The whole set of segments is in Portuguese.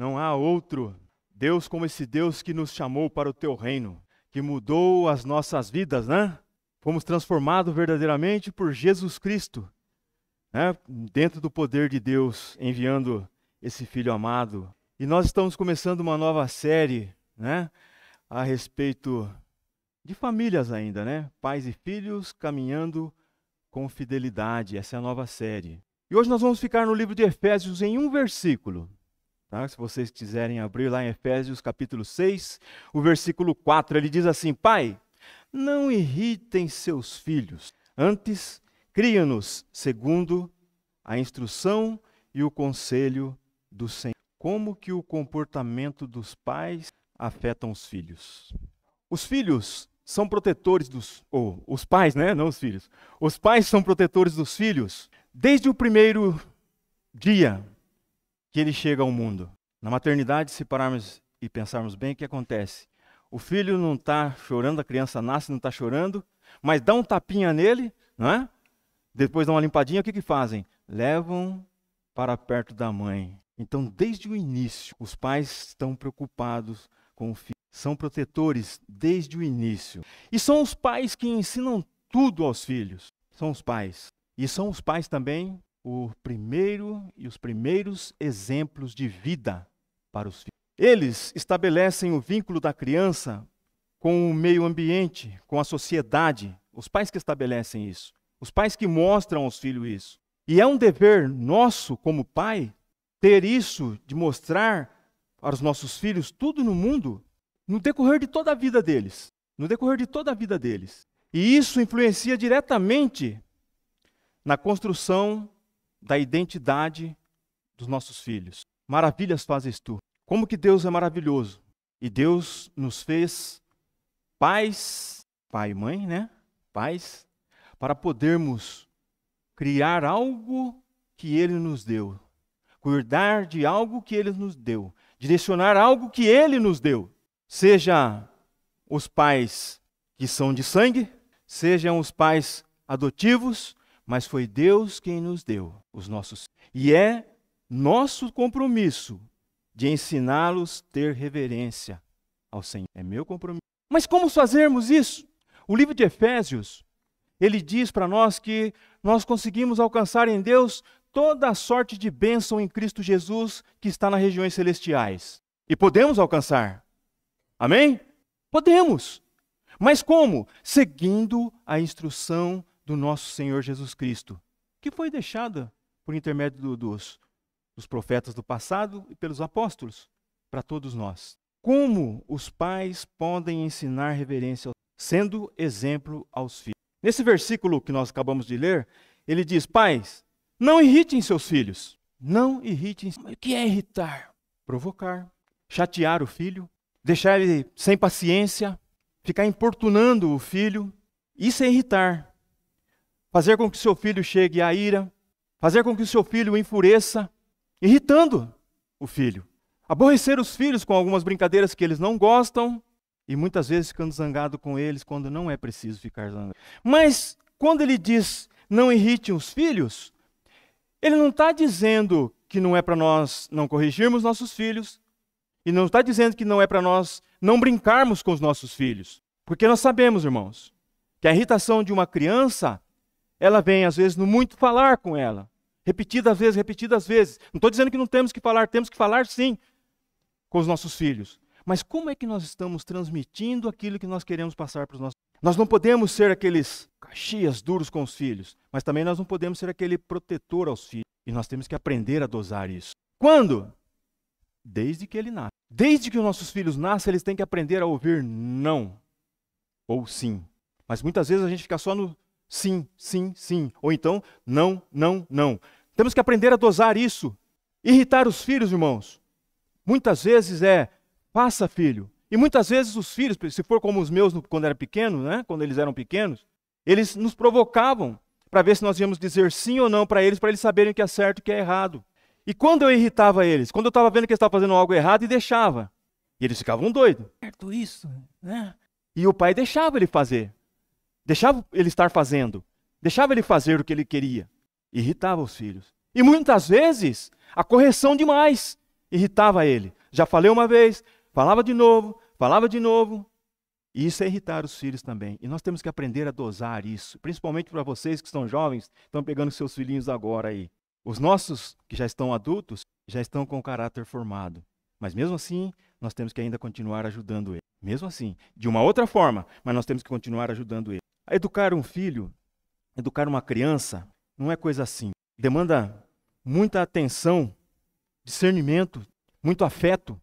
Não há outro Deus como esse Deus que nos chamou para o teu reino, que mudou as nossas vidas, né? Fomos transformados verdadeiramente por Jesus Cristo, né? Dentro do poder de Deus, enviando esse Filho amado. E nós estamos começando uma nova série, né? A respeito de famílias ainda, né? Pais e filhos caminhando com fidelidade. Essa é a nova série. E hoje nós vamos ficar no livro de Efésios em um versículo. Tá? Se vocês quiserem abrir lá em Efésios capítulo 6, o versículo 4, ele diz assim: Pai, não irritem seus filhos, antes cria-nos segundo a instrução e o conselho do Senhor. Como que o comportamento dos pais afetam os filhos? Os filhos são protetores os pais, né? Não os filhos. Os pais são protetores dos filhos desde o primeiro dia que ele chega ao mundo. Na maternidade, se pararmos e pensarmos bem, o que acontece? O filho não está chorando, a criança nasce, não está chorando, mas dá um tapinha nele, não é? Depois dá uma limpadinha, o que fazem? Levam para perto da mãe. Então, desde o início, os pais estão preocupados com o filho. São protetores desde o início. E são os pais que ensinam tudo aos filhos. São os pais. E são os pais também os primeiros exemplos de vida para os filhos. Eles estabelecem o vínculo da criança com o meio ambiente, com a sociedade. Os pais que estabelecem isso. Os pais que mostram aos filhos isso. E é um dever nosso, como pai, ter isso de mostrar para os nossos filhos tudo no mundo, no decorrer de toda a vida deles. No decorrer de toda a vida deles. E isso influencia diretamente na construção da identidade dos nossos filhos. Maravilhas fazes tu. Como que Deus é maravilhoso. E Deus nos fez pais, pai e mãe, né? Pais, para podermos criar algo que Ele nos deu. Cuidar de algo que Ele nos deu. Direcionar algo que Ele nos deu. Seja os pais que são de sangue, sejam os pais adotivos, mas foi Deus quem nos deu os nossos. E é nosso compromisso de ensiná-los a ter reverência ao Senhor. É meu compromisso. Mas como fazermos isso? O livro de Efésios, ele diz para nós que nós conseguimos alcançar em Deus toda a sorte de bênção em Cristo Jesus que está nas regiões celestiais. E podemos alcançar. Amém? Podemos. Mas como? Seguindo a instrução do nosso Senhor Jesus Cristo, que foi deixada por intermédio dos profetas do passado e pelos apóstolos, para todos nós. Como os pais podem ensinar reverência, sendo exemplo aos filhos? Nesse versículo que nós acabamos de ler, ele diz: pais, não irritem seus filhos. Não irritem. O que é irritar? Provocar, chatear o filho, deixar ele sem paciência, ficar importunando o filho. Isso é irritar. Fazer com que seu filho chegue à ira, fazer com que o seu filho enfureça, irritando o filho. Aborrecer os filhos com algumas brincadeiras que eles não gostam e muitas vezes ficando zangado com eles quando não é preciso ficar zangado. Mas quando ele diz não irritem os filhos, ele não está dizendo que não é para nós não corrigirmos nossos filhos e não está dizendo que não é para nós não brincarmos com os nossos filhos. Porque nós sabemos, irmãos, que a irritação de uma criança, ela vem, às vezes, no muito falar com ela. Repetidas vezes. Não estou dizendo que não temos que falar sim, com os nossos filhos. Mas como é que nós estamos transmitindo aquilo que nós queremos passar para os nossos filhos? Nós não podemos ser aqueles caxias duros com os filhos, mas também nós não podemos ser aquele protetor aos filhos. E nós temos que aprender a dosar isso. Quando? Desde que ele nasce. Desde que os nossos filhos nascem, eles têm que aprender a ouvir não ou sim. Mas muitas vezes a gente fica só no sim, sim, sim. Ou então, não, não, não. Temos que aprender a dosar isso. Irritar os filhos, irmãos, muitas vezes faça filho. E muitas vezes os filhos, se for como os meus quando era pequeno, né? Quando eles eram pequenos, eles nos provocavam para ver se nós íamos dizer sim ou não para eles saberem o que é certo e o que é errado. E quando eu irritava eles, quando eu estava vendo que eles estavam fazendo algo errado e deixava, e eles ficavam doidos. Certo isso, né? E o pai deixava ele fazer. Deixava ele estar fazendo. Deixava ele fazer o que ele queria. Irritava os filhos. E muitas vezes, a correção demais. irritava ele. Já falei uma vez, falava de novo, falava de novo. E isso é irritar os filhos também. E nós temos que aprender a dosar isso, principalmente para vocês que estão jovens, estão pegando seus filhinhos agora aí. Os nossos, que já estão adultos, já estão com o caráter formado. Mas mesmo assim, nós temos que ainda continuar ajudando ele. Mesmo assim, de uma outra forma, mas nós temos que continuar ajudando ele. A educar um filho, educar uma criança, não é coisa assim. Demanda muita atenção, discernimento, muito afeto,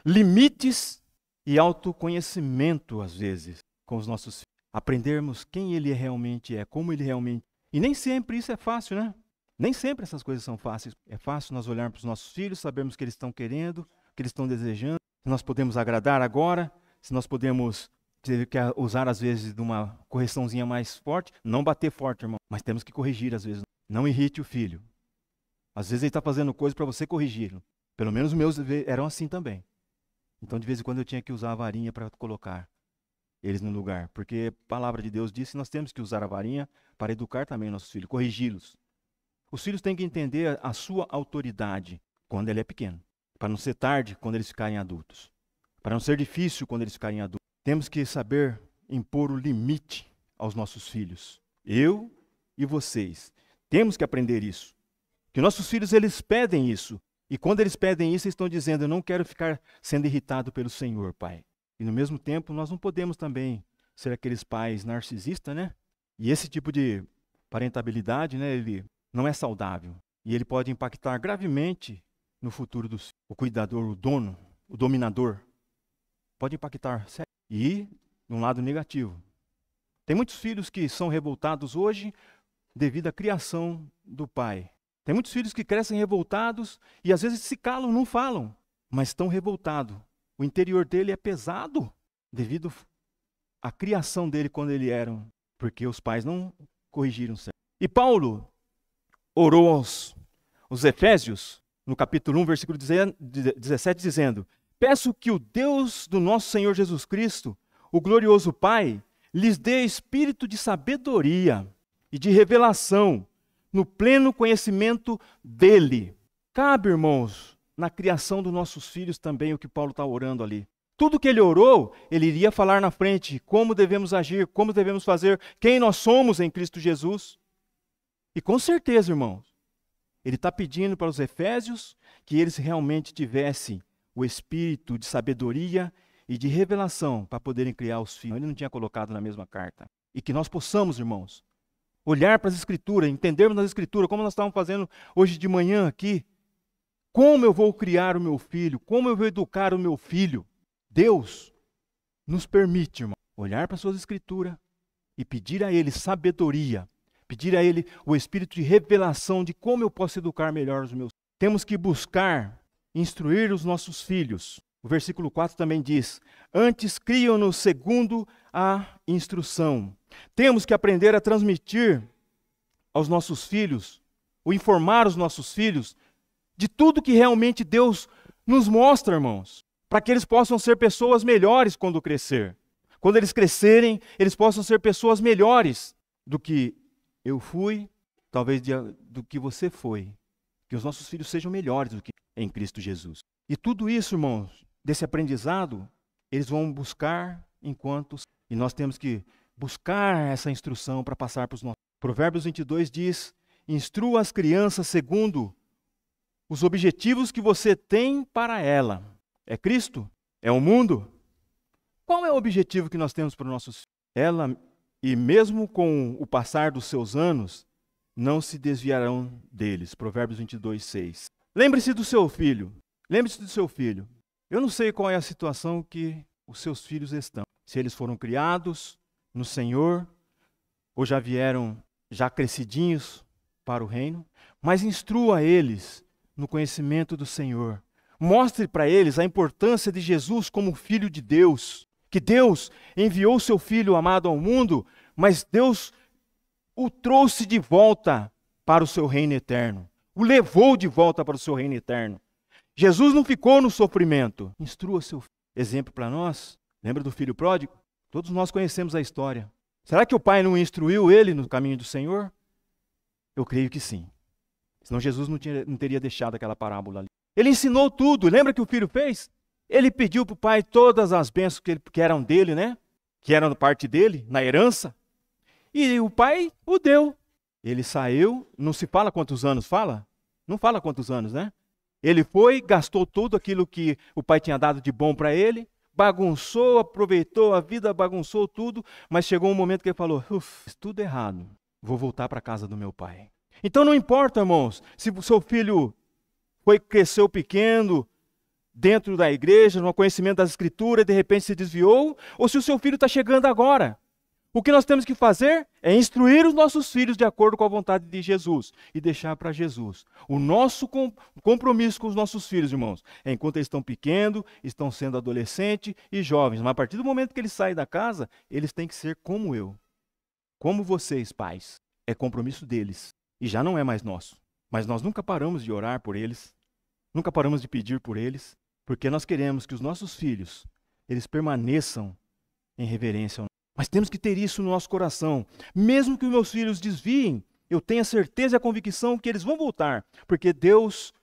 limites e autoconhecimento, às vezes, com os nossos filhos. Aprendermos quem ele realmente é, como ele realmente é. E nem sempre isso é fácil, né? Nem sempre essas coisas são fáceis. É fácil nós olharmos para os nossos filhos, sabermos o que eles estão querendo, o que eles estão desejando, se nós podemos agradar agora, se nós podemos ter que usar, às vezes, de uma correçãozinha mais forte. Não bater forte, irmão, mas temos que corrigir, às vezes. Não irrite o filho. Às vezes ele está fazendo coisa para você corrigi-lo. Pelo menos os meus eram assim também. Então, de vez em quando, eu tinha que usar a varinha para colocar eles no lugar. Porque a palavra de Deus diz que nós temos que usar a varinha para educar também nossos filhos, corrigi-los. Os filhos têm que entender a sua autoridade quando ele é pequeno. Para não ser tarde quando eles ficarem adultos. Para não ser difícil quando eles ficarem adultos. Temos que saber impor o limite aos nossos filhos. Eu e vocês. Temos que aprender isso. Que nossos filhos, eles pedem isso. E quando eles pedem isso, eles estão dizendo, eu não quero ficar sendo irritado pelo Senhor, Pai. E no mesmo tempo, nós não podemos também ser aqueles pais narcisistas, né? E esse tipo de parentabilidade, né, ele não é saudável. E ele pode impactar gravemente no futuro do filho. O cuidador, o dono, o dominador. Pode impactar. E num lado negativo. Tem muitos filhos que são revoltados hoje devido à criação do pai. Tem muitos filhos que crescem revoltados e às vezes se calam, não falam, mas estão revoltados. O interior dele é pesado devido à criação dele quando ele era, porque os pais não corrigiram certo. E Paulo orou aos Efésios, no capítulo 1, versículo 17, dizendo: peço que o Deus do nosso Senhor Jesus Cristo, o glorioso Pai, lhes dê espírito de sabedoria e de revelação, no pleno conhecimento dele. Cabe, irmãos, na criação dos nossos filhos também o que Paulo está orando ali. Tudo que ele orou, ele iria falar na frente, como devemos agir, como devemos fazer, quem nós somos em Cristo Jesus. E com certeza, irmãos, ele está pedindo para os Efésios que eles realmente tivessem o espírito de sabedoria e de revelação para poderem criar os filhos. Ele não tinha colocado na mesma carta. E que nós possamos, irmãos, olhar para as Escrituras, entendermos nas Escrituras, como nós estávamos fazendo hoje de manhã aqui. Como eu vou criar o meu filho? Como eu vou educar o meu filho? Deus nos permite, irmão, olhar para as suas Escrituras e pedir a Ele sabedoria, pedir a Ele o espírito de revelação de como eu posso educar melhor os meus filhos. Temos que buscar instruir os nossos filhos. O versículo 4 também diz: antes criam-nos segundo a instrução. Temos que aprender a transmitir aos nossos filhos, ou informar os nossos filhos, de tudo que realmente Deus nos mostra, irmãos, para que eles possam ser pessoas melhores quando crescer. Quando eles crescerem, eles possam ser pessoas melhores do que eu fui, talvez do que você foi. Que os nossos filhos sejam melhores do que em Cristo Jesus. E tudo isso, irmãos, desse aprendizado, eles vão buscar enquanto... E nós temos que buscar essa instrução para passar para os nossos. Provérbios 22 diz: instrua as crianças segundo os objetivos que você tem para ela. É Cristo? É o mundo? Qual é o objetivo que nós temos para os nossos filhos? Ela, e mesmo com o passar dos seus anos, não se desviarão deles. Provérbios 22, 6. Lembre-se do seu filho. Lembre-se do seu filho. Eu não sei qual é a situação que os seus filhos estão. Se eles foram criados no Senhor, ou já vieram já crescidinhos para o reino, mas instrua eles no conhecimento do Senhor. Mostre para eles a importância de Jesus como Filho de Deus, que Deus enviou o seu Filho amado ao mundo, mas Deus o trouxe de volta para o seu reino eterno, o levou de volta para o seu reino eterno. Jesus não ficou no sofrimento. Instrua seu filho. Exemplo para nós, lembra do filho pródigo? Todos nós conhecemos a história. Será que o pai não instruiu ele no caminho do Senhor? Eu creio que sim. Senão Jesus não teria deixado aquela parábola ali. Ele ensinou tudo. Lembra que o filho fez? Ele pediu para o pai todas as bênçãos que eram dele, né? Que eram parte dele, na herança. E o pai o deu. Ele saiu, não se fala quantos anos, fala? Não fala quantos anos, né? Ele foi, gastou tudo aquilo que o pai tinha dado de bom para ele, bagunçou, aproveitou a vida, bagunçou tudo, mas chegou um momento que ele falou, fiz tudo errado, vou voltar para a casa do meu pai. Então não importa, irmãos, se o seu filho cresceu pequeno, dentro da igreja, no conhecimento das escrituras, de repente se desviou, ou se o seu filho está chegando agora. O que nós temos que fazer é instruir os nossos filhos de acordo com a vontade de Jesus e deixar para Jesus. O nosso compromisso com os nossos filhos, irmãos, é enquanto eles estão pequenos, estão sendo adolescentes e jovens. Mas a partir do momento que eles saem da casa, eles têm que ser como eu, como vocês, pais. É compromisso deles e já não é mais nosso. Mas nós nunca paramos de orar por eles, nunca paramos de pedir por eles, porque nós queremos que os nossos filhos, eles permaneçam em reverência ao nosso. Mas temos que ter isso no nosso coração. Mesmo que os meus filhos desviem, eu tenho a certeza e a convicção que eles vão voltar, porque Deus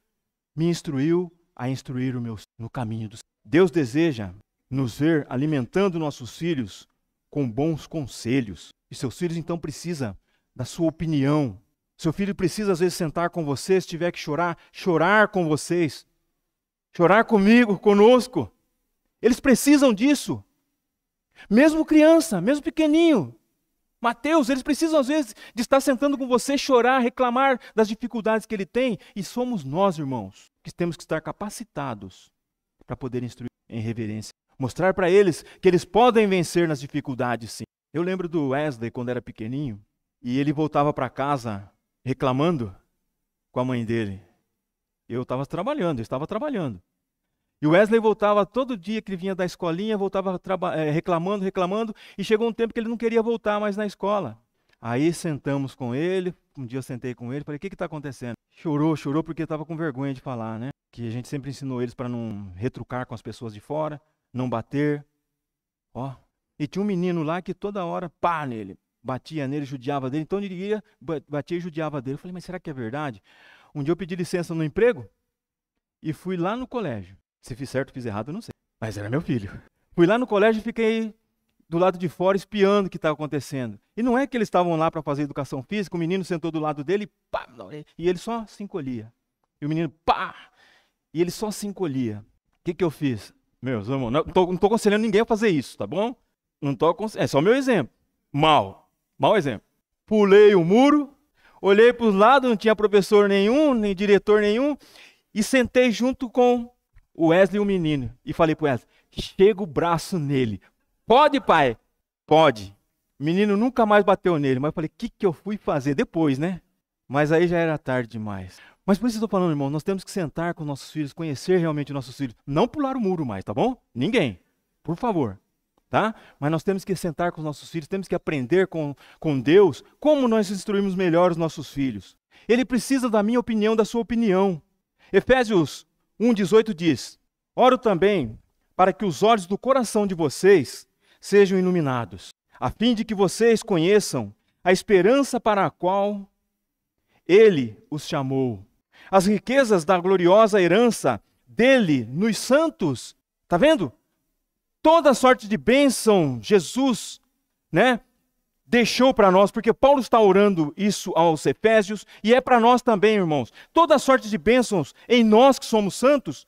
me instruiu a instruir o meu no caminho do Senhor. Deus deseja nos ver alimentando nossos filhos com bons conselhos. E seus filhos então precisam da sua opinião. Seu filho precisa às vezes sentar com você, se tiver que chorar, chorar com vocês. Chorar comigo, conosco. Eles precisam disso. Mesmo criança, mesmo pequenininho. Mateus, eles precisam às vezes de estar sentando com você, chorar, reclamar das dificuldades que ele tem. E somos nós, irmãos, que temos que estar capacitados para poder instruir em reverência. Mostrar para eles que eles podem vencer nas dificuldades, sim. Eu lembro do Wesley quando era pequenininho e ele voltava para casa reclamando com a mãe dele. Eu estava trabalhando. E o Wesley voltava todo dia que ele vinha da escolinha, voltava reclamando, e chegou um tempo que ele não queria voltar mais na escola. Aí sentamos com ele, um dia eu sentei com ele, falei, o que está acontecendo? Chorou porque estava com vergonha de falar, né? Que a gente sempre ensinou eles para não retrucar com as pessoas de fora, não bater. E tinha um menino lá que toda hora, nele, batia nele, judiava dele, então ele ia, batia e judiava dele. Eu falei, mas será que é verdade? Um dia eu pedi licença no emprego e fui lá no colégio. Se fiz certo ou fiz errado, eu não sei. Mas era meu filho. Fui lá no colégio e fiquei do lado de fora espiando o que estava acontecendo. E não é que eles estavam lá para fazer educação física, o menino sentou do lado dele e ele só se encolhia. E o menino, e ele só se encolhia. O que eu fiz? Meus irmãos, não estou aconselhando ninguém a fazer isso, tá bom? É só meu exemplo. Mau exemplo. Pulei o muro, olhei para os lados, não tinha professor nenhum, nem diretor nenhum, e sentei junto com o Wesley e o menino. E falei para o Wesley, chega o braço nele. Pode, pai? Pode. O menino nunca mais bateu nele. Mas eu falei, o que eu fui fazer? Depois, né? Mas aí já era tarde demais. Mas por isso eu estou falando, irmão, nós temos que sentar com nossos filhos, conhecer realmente nossos filhos. Não pular o muro mais, tá bom? Ninguém. Por favor. Tá? Mas nós temos que sentar com os nossos filhos, temos que aprender com Deus como nós instruímos melhor os nossos filhos. Ele precisa da minha opinião, da sua opinião. Efésios 1,18 diz, oro também para que os olhos do coração de vocês sejam iluminados, a fim de que vocês conheçam a esperança para a qual Ele os chamou, as riquezas da gloriosa herança dele nos santos. Está vendo? Toda sorte de bênção Jesus, né, deixou para nós, porque Paulo está orando isso aos Efésios, e é para nós também, irmãos. Toda sorte de bênçãos em nós que somos santos,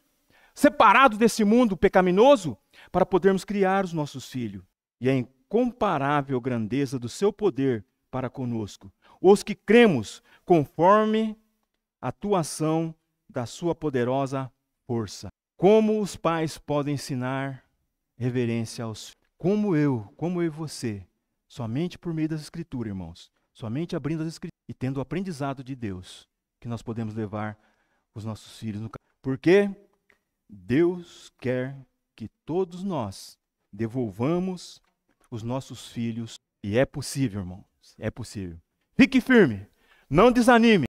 separados desse mundo pecaminoso, para podermos criar os nossos filhos. E a incomparável grandeza do seu poder para conosco, os que cremos conforme a atuação da sua poderosa força. Como os pais podem ensinar reverência aos filhos? Como eu e você, somente por meio das Escrituras, irmãos, somente abrindo as Escrituras e tendo o aprendizado de Deus, que nós podemos levar os nossos filhos no caminho. Porque Deus quer que todos nós devolvamos os nossos filhos. E é possível, irmãos, é possível. Fique firme, não desanime.